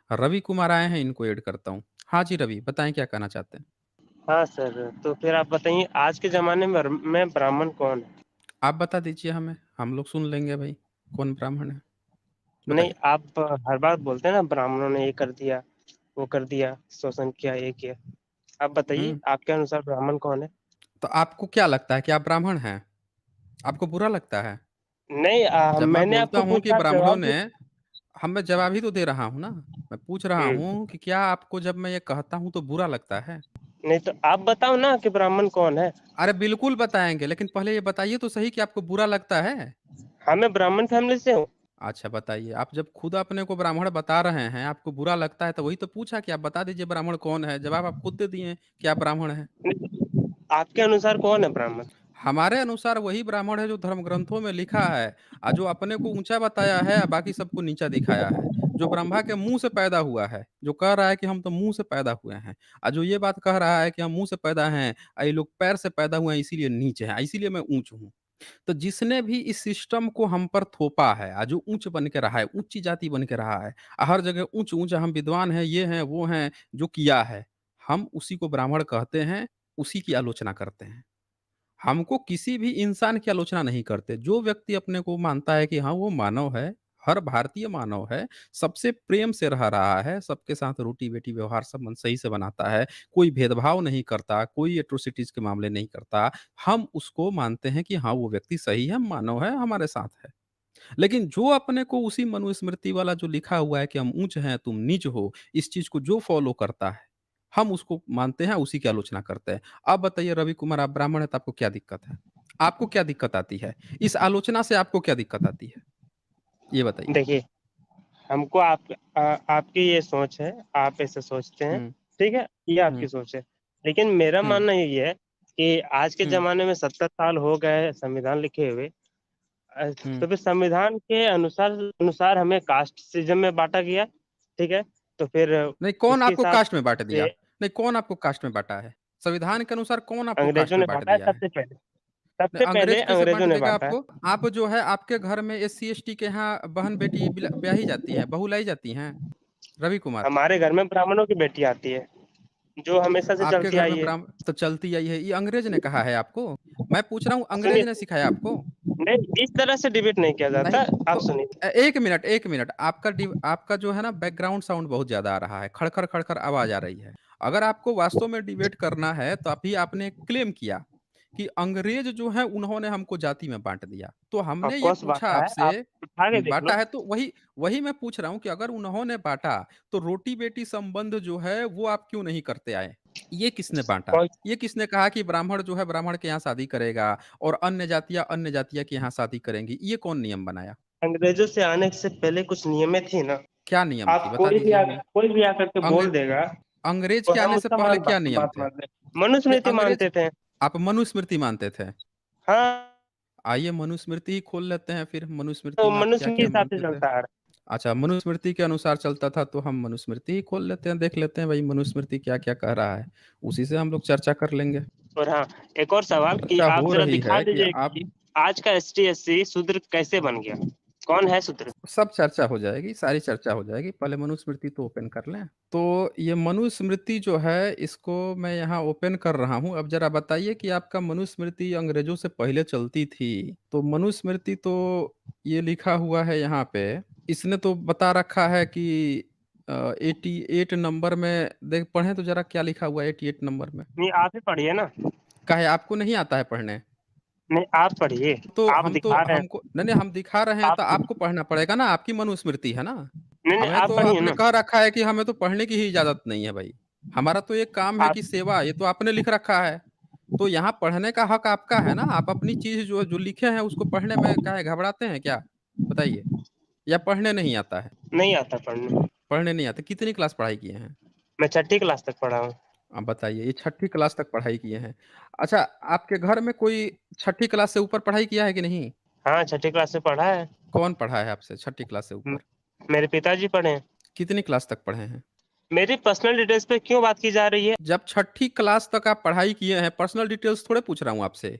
रवि कुमार आए हैं, इनको ऐड करता हूँ। हाँ जी, रवि बताएँ क्या कहना चाहते हैं? हाँ सर, तो फिर आप बताइए आज के ज़माने में ब्राह्मण कौन है? आप बता दीजिए हमें, हम लोग सुन लेंगे भई, कौन ब्राह्मण है? नहीं, बताइए। आप हर बार बोलते हैं ना ब्राह्मणों ने ये कर दिया, वो कर दिया, शोषण किया, ये किया। आप बताइए हुँ, आपके अनुसार ब्राह्मण कौन है? तो आपको क्या लगता है कि आप ब्राह्मण हैं? आपको बुरा लगता है? नहीं जब मैं मैंने बोलता आपको हूँ कि पूछा, आप ब्राह्मणों जवाब ने दे। मैं जवाब ही तो दे रहा हूँ ना। मैं पूछ रहा हुँ, हूँ कि क्या आपको जब मैं ये कहता हूँ तो बुरा लगता है? नहीं तो आप बताओ ना कि ब्राह्मण कौन है? अरे बिल्कुल बताएँगे, लेकिन पहले ये बताइए तो सही कि आपको बुरा लगता है? हाँ, मैं ब्राह्मण फैमिली से हूँ। अच्छा बताइए, आप जब खुद अपने को ब्राह्मण बता रहे हैं, आपको बुरा लगता है तो वही तो पूछा कि आप बता दीजिए ब्राह्मण कौन है? जवाब आप खुद दे दिए हैं कि आप ब्राह्मण हैं। आपके अनुसार कौन है ब्राह्मण? हमारे अनुसार वही ब्राह्मण है जो धर्म ग्रंथों में लिखा है जो अपने को ऊँचा बताया है बाकी सबको नीचा दिखाया है। जो ब्रह्मा के मुँह से पैदा हुआ है, जो कह रहा है कि हम तो मुँह से पैदा हुए हैं जो ये बात कह रहा है कि हम मुँह से पैदा हैं ये लोग पैर से पैदा हुए हैं इसीलिए नीच हैं, इसीलिए मैं ऊँच हूँ। तो जिसने भी इस सिस्टम को हम पर थोपा है जो ऊँच बन के रहा है, ऊँची जाति बन के रहा है, हर जगह ऊँच-ऊँच हम विद्वान हैं, ये हैं, वो हैं, जो किया है, हम उसी को ब्राह्मण कहते हैं, उसी की आलोचना करते हैं। हमको किसी भी इंसान की आलोचना नहीं करते। जो व्यक्ति अपने को मानता है कि हाँ, वो मानव है, हर भारतीय मानव है, सबसे प्रेम से रह रहा है, सबके साथ रोटी-बेटी व्यवहार संबंध सही से बनाता है, कोई भेदभाव नहीं करता, कोई एट्रोसिटीज़ के मामले नहीं करता, हम उसको मानते हैं कि हाँ, वो व्यक्ति सही है, मानव है, हमारे साथ है। लेकिन जो अपने को उसी मनुस्मृति वाला जो लिखा हुआ है कि हम ऊँच हैं, तुम नीच हो, इस चीज़ को जो फ़ॉलो करता है, हम उसको मानते हैं, उसी की आलोचना करते हैं। अब बताइए रवि कुमार आप ब्राह्मण हैं तो आपको क्या दिक्कत है? आपको क्या दिक्कत आती है? इस आलोचना से आपको क्या दिक्कत आती है? ये बताइए? देखिए, हमको आपकी ये सोच है, आप ऐसे सोचते हैं, हुँ, ठीक है? ये हुँ, आपकी सोच है। लेकिन मेरा हुँ, मानना यही है कि आज के हुँ, ज़माने में 70 साल हो गए संविधान लिखे हुए। हुँ। तो फिर संविधान के अनुसार अनुसार हमें कास्ट सिस्टम में बाँटा गया, ठीक है? तो फिर नहीं, कौन उसके आपको हिसाब कास्ट में बाँट दिया? से नहीं, कौन आपको कास्ट में बाँटा है? संविधान के अनुसार कौन आपको कास्ट अंग्रेज़ों में ने बाँट बाँटा है दिया है? सबसे पहले। नहीं, सबसे अंग्रेज पहले कैसे बाँट अंग्रेज़ों ने देगा बाँटा है। आपको? आप जो है आपके घर में एससी-एसटी के यहाँ बहन-बेटी ब्याही जाती हैं, बहू लाई जाती हैं? रवि कुमार, हमारे घर में ब्राह्मणों की बेटी आती है, जो हमेशा से आपके चलती घर आई में है। तो चलती आई है, ये अंग्रेज ने कहा है आपको? मैं पूछ रहा हूँ अंग्रेज सुनिए, ने सिखाया आपको? नहीं इस तरह से डिबेट नहीं किया नहीं, जाता, आप तो सुनिए। 1 मिनट आपका जो है ना बैकग्राउंड साउंड बहुत ज़्यादा आ रहा है, खड़-खड़, खड़-खड़ आवाज़ आ रही है। अगर आपको वास्तव में डिबेट करना है तो अभी आपने क्लेम किया कि अंग्रेज जो हैं उन्होंने हमको जाति में बाँट दिया। तो हमने ऑफ़ ये कोर्स पूछा बाँटा है, आपसे आप उठा के देख बाँटा लो। है तो वही वही मैं पूछ रहा हूँ कि अगर उन्होंने बाँटा तो रोटी-बेटी संबंध जो है वो आप क्यों नहीं करते आए? ये किसने बाँटा? कोई ये किसने कहा कि ब्राह्मण जो है ब्राह्मण के यहाँ शादी करेगा और अन्य जातियाँ के यहाँ शादी करेंगी? ये कौन नियम बनाया? अंग्रेज़ों से आने से पहले कुछ नियमें थी ना, क्या नियम थी? आप बता दीजिए हमें। कोई भी आकर के अंग बोल देगा, अंग्रेज तो के हम आने से उसका पहले मान बा क्या नियम बात थे? मान लें। नहीं मनुस्मृति अंग्रेज मानते थे। आप मनुस्मृति मानते थे। हाँ, आइए मनुस्मृति ही खोल लेते हैं फिर, मनुस्मृति तो में आप मनुस्मृति के क्या-क्या हिसाब से मानते थे? चलता आ रहा अच्छा मनुस्मृति के अनुसार चलता था तो हम मनुस्मृति ही खोल लेते हैं, देख लेते हैं भई मनुस्मृति क्या-क्या कह रहा है। उसी से हम लोग चर्चा कर लेंगे। है। और हाँ, एक और सवाल कि चर्चा आप हो ज़रा रही दिखा है कि दीजिए आप कि आज का एसटी-एससी शूद्र कैसे बन गया? कौन है शूद्र? सब चर्चा हो जाएगी, सारी चर्चा हो जाएगी। पहले मनुस्मृति तो ओपन कर लें। तो ये मनुस्मृति जो है, इसको मैं यहाँ ओपन कर रहा हूँ। अब ज़रा बताइए कि आपका मनुस्मृति अंग्रेज़ों से पहले चलती थी, तो मनुस्मृति तो ये लिखा हुआ है यहाँ पे, इसने तो बता रखा है कि 88 नंबर में देख पढ़ें तो ज़रा क्या लिखा हुआ है 88 नंबर में? नहीं, आप ही पढ़िए ना। काहे आपको नहीं आता है पढ़ने? नहीं, आप पढ़िए। आप तो दिखा रहे हैं, हमको नहीं, नहीं हम दिखा रहे हैं आप तो आपको पढ़ना पड़ेगा ना, आपकी मनुस्मृति है ना। नहीं, नहीं, हमें आप तो पढ़िए आपने ना। कह रखा है कि हमें तो पढ़ने की ही इजाज़त नहीं है भाई। हमारा तो एक काम है आप कि सेवा, ये तो आपने लिख रखा है। तो यहाँ पढ़ने का हक आपका है ना, आप अपनी चीज़ जो जो लिखे हैं उसको पढ़ने में काहे घबराते हैं क्या? बताइए। या पढ़ने नहीं आता है? नहीं आता पढ़ने। पढ़ने नहीं आता, कितनी क्लास पढ़ाई किए हैं? मैं छठी क्लास तक पढ़ा हूँ। आप बताइए, ये छठी क्लास तक पढ़ाई किए हैं। अच्छा, आपके घर में कोई छठी क्लास से ऊपर पढ़ाई किया है कि नहीं? हाँ, छठी क्लास से पढ़ा है। कौन पढ़ा है आपसे छठी क्लास से म ऊपर? मेरे पिताजी पढ़े हैं। कितनी क्लास तक पढ़े हैं? मेरी पर्सनल डिटेल्स पे क्यों बात की जा रही है? जब छठी क्लास तक आप पढ़ाई किए हैं, पर्सनल डिटेल्स थोड़े पूछ रहा हूँ आपसे।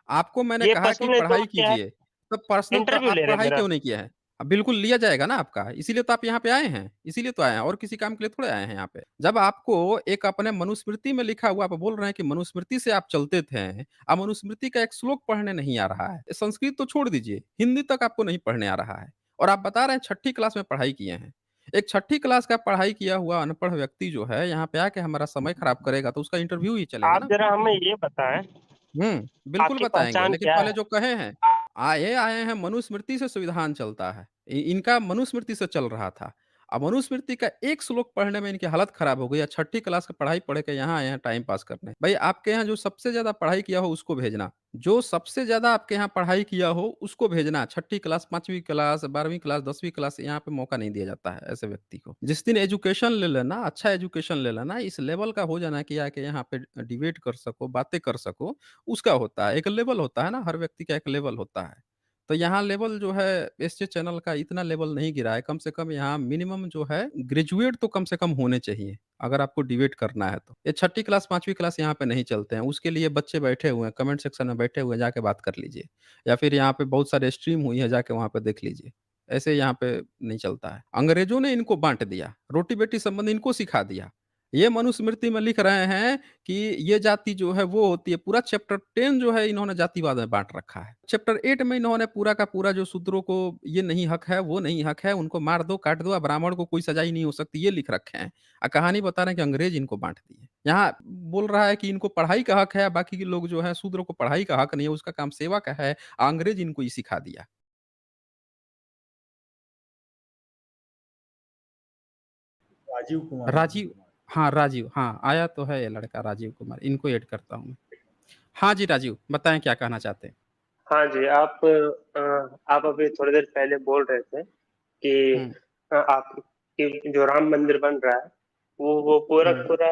आपको मैंने ये कहा कि पर्सनल नहीं तो पढ़ाई क्या है? कीजिए, तो पर्सनल इंटरव्यू आप ले रहे हैं पढ़ाई मेरा। क्यों नहीं किए हैं? बिल्कुल लिया जाएगा ना आपका, इसीलिए तो आप यहाँ पे आए हैं, इसीलिए तो आए हैं और किसी काम के लिए थोड़े आए हैं यहाँ पे। जब आपको एक अपने मनुस्मृति में लिखा हुआ आप बोल रहे हैं कि मनुस्मृति से आप चलते थे, अब मनुस्मृति का एक श्लोक पढ़ने नहीं आ रहा है। संस्कृत तो छोड़ दीजिए, हिंदी तक आपको नहीं पढ़ने आ रहा है और आप बता रहे हैं छठी क्लास में पढ़ाई किए हैं। एक छठी क्लास का पढ़ाई किया हुआ अनपढ़ व्यक्ति जो है यहाँ पे आके हमारा समय खराब करेगा तो उसका इंटरव्यू ही चलेगा आप ना। जरा हमें ये बताएं, बिल्कुल आपकी बताएँगे, पहचान लेकिन क्या पहले है? जो कहे हैं, आए आए हैं मनुस्मृति से संविधान चलता है। इनका मनुस्मृति से चल रहा था। अब मनुस्मृति का एक श्लोक पढ़ने में इनकी हालत खराब हो गई है, छठी क्लास की पढ़ाई पढ़ के यहाँ आए हैं टाइम पास करने। भई आपके यहाँ जो सबसे ज़्यादा पढ़ाई किया हो उसको भेजना, जो सबसे ज़्यादा आपके यहाँ पढ़ाई किया हो उसको भेजना। छठी क्लास, 5वीं क्लास, 12वीं क्लास, 10वीं क्लास यहाँ पे मौका नहीं दिया जाता है ऐसे व्यक्ति को। जिस दिन एजुकेशन ले लेना, अच्छा एजुकेशन ले लेना, इस लेवल का हो जाना कि आके यहाँ पे डिबेट कर सको, बातें कर सको, उसका होता है। एक लेवल होता है ना, हर व्यक्ति का एक लेवल होता है। तो यहाँ लेवल जो है एसजे चैनल का इतना लेवल नहीं गिरा है, कम से कम यहाँ मिनिमम जो है ग्रेजुएट तो कम से कम होने चाहिए, अगर आपको डिबेट करना है तो। ये छठी क्लास, 5वीं क्लास यहाँ पे नहीं चलते हैं, उसके लिए बच्चे बैठे हुए हैं, कमेंट सेक्शन में बैठे हुए हैं, जाके बात कर लीजिए। या फिर यहाँ पे बहुत सारे स्ट्रीम हुई है, जाके वहाँ पे देख लीजिए। ऐसे यहाँ पे नहीं चलता है। अंग्रेज़ों ने इनको बाँट दिया, रोटी-बेटी संबंध इनको सिखा दिया। ये मनुस्मृति में लिख रहे हैं कि ये जाति जो है वो होती है, पूरा चैप्टर 10 जो है इन्होंने जातिवाद में बाँट रखा है। चैप्टर 8 में इन्होंने पूरा का पूरा जो शूद्रों को ये नहीं हक है, वो नहीं हक है, उनको मार दो, काट दो, ब्राह्मण को कोई सजा ही नहीं हो सकती, ये लिख रखे हैं। कहानी बता रहे हैं कि अंग्रेज़ इनको बाँट दिए। यहाँ बोल रहा है कि इनको पढ़ाई का हक है, बाकी के लोग जो है शूद्र को पढ़ाई का हक नहीं है, उसका काम सेवा का है, अंग्रेज़ इनको ये सिखा दिया। राजीव कुमार, राजीव राजीव कुमार। हाँ, राजीव हाँ, आया तो है ये लड़का राजीव कुमार, इनको ऐड करता हूँ मैं। हाँ जी, राजीव, बताएँ क्या कहना चाहते हैं? हाँ जी, आप अभी थोड़ी देर पहले बोल रहे थे कि हुँ, आप कि जो राम मंदिर बन रहा है, वो पूरा हुँ। पूरा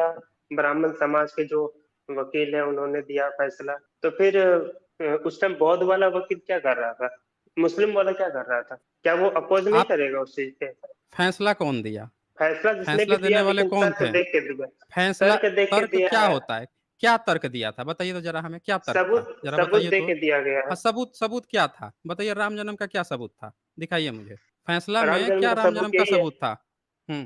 ब्राह्मण समाज के जो वकील हैं उन्होंने दिया फैसला। तो फिर उस टाइम बौद्ध वाला वकील क्या कर रहा था? मुस्लिम वाला क्या कर रहा था? क्या वो अपोज़ नहीं आप करेगा उस चीज़ पे? फैसला कौन दिया? फैसला जिसने भी फैसला दिया देने वाले लेकिन कौन तर्क थे? देख के दिया। फैसला तर्क देख के तर्क दिया क्या है, होता है? क्या तर्क दिया था? बताइए तो ज़रा हमें, क्या तर्क था? सबूत ज़रा सबूत बताइए दे तो? के दिया गया है। हाँ, सबूत सबूत क्या था? बताइए राम जन्म का क्या सबूत था? दिखाइए मुझे। फैसला राम में जन्म क्या का राम जन्म सबूत का यही है, सबूत था?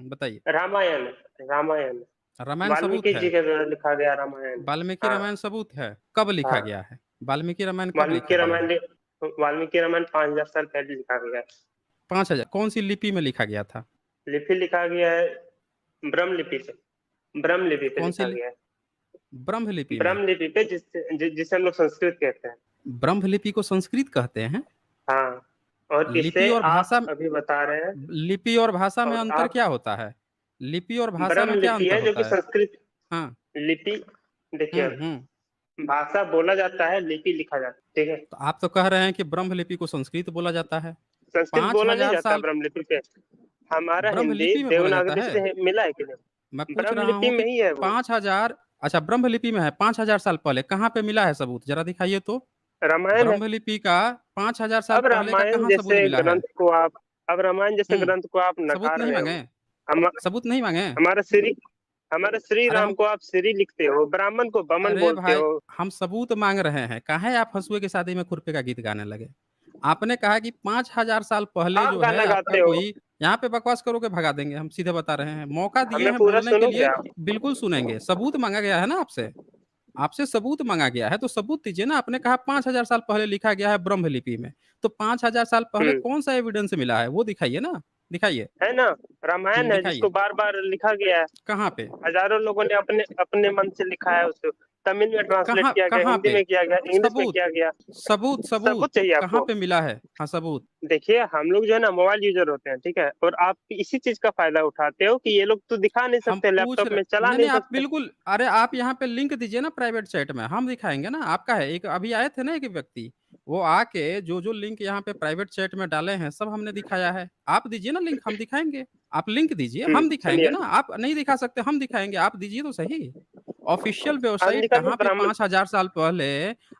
बताइए। रामायण रामायण। रामायण सबूत वाल्मीकि है? जी के द्वारा लिखा गया रामायण। वाल्मीकि हाँ, रामायण सबूत है? कब लिखा हाँ। गया है? वाल्मीकि रामायण कब वाल्मीकि लिखा गया रामायण है? वाल्मीकि रामायण 5000 साल पहले लिखा गया है। 5000 कौन-सी लिपि में लिखा गया था? लिपि लिखा गया है ब्रह्म लिपि से, ब्रह्म लिपि पे कौन-सी लिखा लि गया है। ब्रह्म लिपि में? ब्रह्म लिपि पे जिसे हम लोग संस्कृत कहते हैं। ब्रह्म लिपि को संस्कृत कहते हैं? हाँ, और लिपि इसे और आप भाषा अभी बता रहे हैं लिपि और भाषा में और अंतर आप क्या होता है? लिपि और भाषा ब्रह्म में क्या लिपि अंतर है जो कि होता है? संस्कृत हाँ। लिपि देखिए, हुँ। भाषा बोला जाता है, लिपि लिखा जाता है, ठीक है? तो आप तो कह रहे हैं कि ब्रह्म लिपि को संस्कृत बोला जाता है। संस्कृत बोला नहीं 5000 जाता साल ब्रह्म लिपि पे। हमारा ब्रह्म हिंदी लिपि में बोला जाता देवनागरी है? से मिला है कि मैं नहीं? पूछ ब्रह्म रहा लिपि हूँ कि में ही है वो। 5000 अच्छा ब्रह्म लिपि में है 5000 साल पहले, कहाँ पे मिला है सबूत? ज़रा दिखाइए तो। रामायण है। ब्रह्म लिपि का 5000 साल अब पहले का रामायण कहाँ सबूत जैसे मिला है? ग्रंथ को आप अब रामायण जैसे हुँ, ग्रंथ को आप सबूत नकार नहीं रहे माँगे? हो। हम सबूत नहीं माँगे? हमारा श्री हमारे श्री अरे राम हम को आप श्री लिखते हो, ब्राह्मण को बमन अरे बोलते भाई, हो। हम सबूत माँग रहे हैं, काहे आप हँसुए की शादी में खुरपे का गीत गाने लगे? आपने कहा कि 5000 साल पहले आप जो है गाना आपका गाते हो। कोई यहाँ पे बकवास करोगे भगा देंगे, हम सीधे बता रहे हैं। मौका दिए हमें हैं पूरा बोलने के सुनोगे लिए, आप? बिल्कुल सुनेंगे। सबूत माँगा गया है ना आपसे, आपसे सबूत माँगा गया है, तो सबूत दीजिए ना। आपने कहा 5000 साल पहले लिखा गया है ब्रह्म लिपि में, तो 5000 साल पहले हुँ, कौन-सा एविडेंस मिला है, वो दिखाइए ना, दिखाइए। है ना? रामायण है जिसको दिखाइए, बार-बार लिखा गया है। कहाँ पे? हज़ारों लोगों ने अपने अपने मन से लिखा है उसको। तमिल में ट्रांसलेट कहाँ किया गया, कहाँ हिंदी पे? में किया गया, इंग्लिश में सबूत, किया गया। सबूत, सबूत, सबूत चाहिए कहाँ आपको? पे मिला है? हाँ, सबूत। देखिए, हम लोग जो है ना मोबाइल यूज़र होते हैं, ठीक है? और आप इसी चीज़ का फ़ायदा उठाते हो कि ये लोग तो दिखा नहीं हम सकते, पूछ लैपटॉप रहे में चला नहीं, नहीं नहीं आप सकते। बिल्कुल अरे आप यहाँ पे लिंक दीजिए ना प्राइवेट चैट में, हम दिखाएँगे ना, आपका है। एक अभी आए थे ना एक व्यक्ति, वो आके जो-जो लिंक यहाँ पे प्राइवेट चैट में डाले हैं, सब हमने दिखाया है। आप दीजिए ना लिंक, हम दिखाएँगे। आप लिंक दीजिए, हम दिखाएँगे चलिए ना। आप नहीं दिखा सकते, हम दिखाएँगे, आप दीजिए तो सही। ऑफ़िशियल वेबसाइट अनलिखा में कहाँ पे ब्राह्मण 5000 साल पहले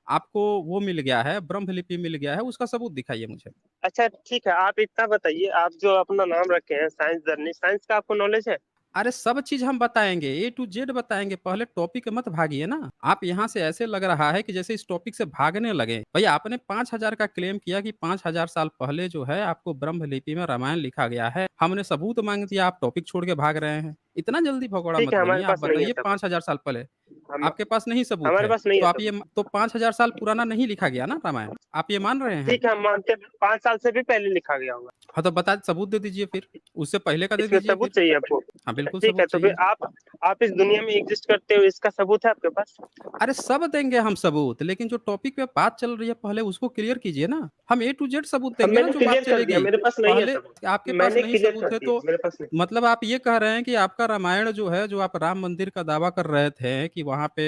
आपको वो मिल गया है, ब्रह्म लिपि मिल गया है, उसका सबूत दिखाइए मुझे। अच्छा ठीक है, आप इतना बताइए, आप जो अपना नाम रखे हैं साइंस जर्नी, साइंस का आपको नॉलेज है? अरे सब चीज़ हम बताएँगे, ए टू ज़ेड बताएँगे, पहले टॉपिक मत भागिए ना। आप यहाँ से ऐसे लग रहा है कि जैसे इस टॉपिक से भागने लगे। भई आपने 5000 का क्लेम किया कि 5000 साल पहले जो है आपको ब्रह्म लिपि में रामायण लिखा गया है। हमने सबूत माँग दिया, आप टॉपिक छोड़ के भाग रहे हैं। इतना जल्दी भगोड़ा ठीक मत है, बनिए, हमारे आप पास नहीं है बताइए सबूत। 5000 साल पहले। हम आपके पास नहीं सबूत हमारे है, पास नहीं तो है आप सबूत। ये तो 5000 साल पुराना नहीं लिखा गया ना रामायण? आप ये मान रहे हैं? ठीक है, हम मानते हैं 5 साल से भी पहले लिखा गया होगा। हाँ, तो बता सबूत दे दीजिए फिर। उससे पहले का दे इसका दीजिए फिर। सबूत चाहिए आपको? हाँ, बिल्कुल ठीक है, सबूत तो फिर चाहिए। आप इस दुनिया में एग्ज़िस्ट करते हो, इसका सबूत है आपके पास? अरे सब देंगे हम सबूत, लेकिन जो टॉपिक पे बात चल रही है पहले उसको क्लियर कीजिए ना। हम ए टू ज़ेड सबूत अब देंगे ना मैंने जो बात क्लियर कर दिया, चलेगी। मेरे पास नहीं है पहले सबूत। आपके पास मैंने नहीं क्लियर सबूत कर है दिया, तो मेरे पास नहीं। मतलब आप ये कह रहे हैं कि आपका रामायण जो है, जो आप राम मंदिर का दावा कर रहे थे कि वहाँ पे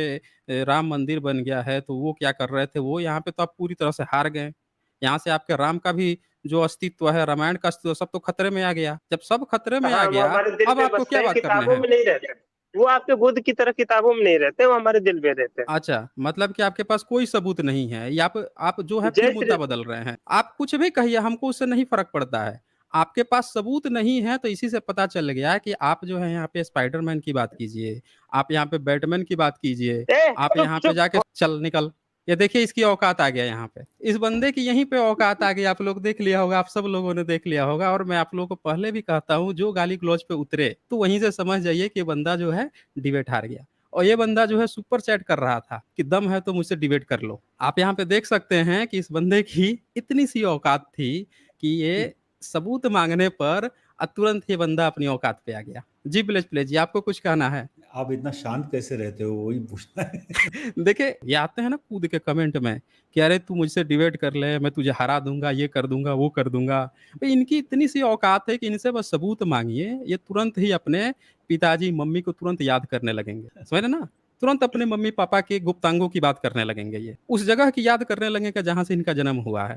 राम मंदिर बन गया है, तो वो क्या कर रहे थे, वो यहाँ पे तो आप पूरी तरह से हार गए। यहाँ से आपके राम का भी जो अस्तित्व है, रामायण का अस्तित्व सब तो खतरे में आ गया। जब सब खतरे में आ हाँ, वो गया, हमारे दिल अब में आपको बसते क्या हैं, बात करने किताबों हैं? में नहीं रहते। वो आपके बुद्ध की तरह किताबों में नहीं रहते, वो हमारे दिल में रहते हैं। अच्छा, मतलब कि आपके पास कोई सबूत नहीं है या आप जो है फिर जय मुद्दा श्री बदल रहे हैं। आप कुछ भी कहिए हमको उससे नहीं फ़र्क पड़ता है। आपके पास सबूत नहीं है तो इसी से पता चल गया कि आप जो है यहाँ पे स्पाइडरमैन की बात कीजिए, आप यहाँ पे बैटमैन की बात कीजिए, आप चुप, यहाँ पे चुप। जाके चल निकल। ये देखिए इसकी औकात आ गया यहाँ पे। इस बंदे की यहीं पे औकात आ गई, आप लोग देख लिया होगा, आप सब लोगों ने देख लिया होगा और मैं आप लोगों को पहले भी कहता हूँ जो गाली-गलौच पे उतरे, तो वहीं से समझ जाइए कि ये बंदा जो है डिबेट हार गया। और ये बंदा जो है सुपर चैट कर रहा था कि दम है तो मुझसे डिबेट कर लो। आप यहाँ पे देख सकते हैं कि इस बंदे की इतनी सी औकात थी कि ये सबूत माँगने पर तुरंत ये बंदा अपनी औकात पे आ गया। जी प्लीज़ जी आपको कुछ कहना है? आप इतना शांत कैसे रहते हो? वही पूछना है। देखिए, ये आते हैं ना कूद के कमेंट में कि अरे तू मुझसे डिबेट कर ले, मैं तुझे हरा दूँगा, ये कर दूँगा, वो कर दूँगा। भई इनकी इतनी सी औकात है कि इनसे बस सबूत माँगिए, ये तुरंत ही अपने पिताजी, मम्मी को तुरंत याद करने लगेंगे। समझ रहे ना? तुरंत अपने मम्मी-पापा के गुप्तांगों की बात करने लगेंगे ये। उस जगह की याद करने लगेंगे जहाँ से इनका जन्म हुआ है।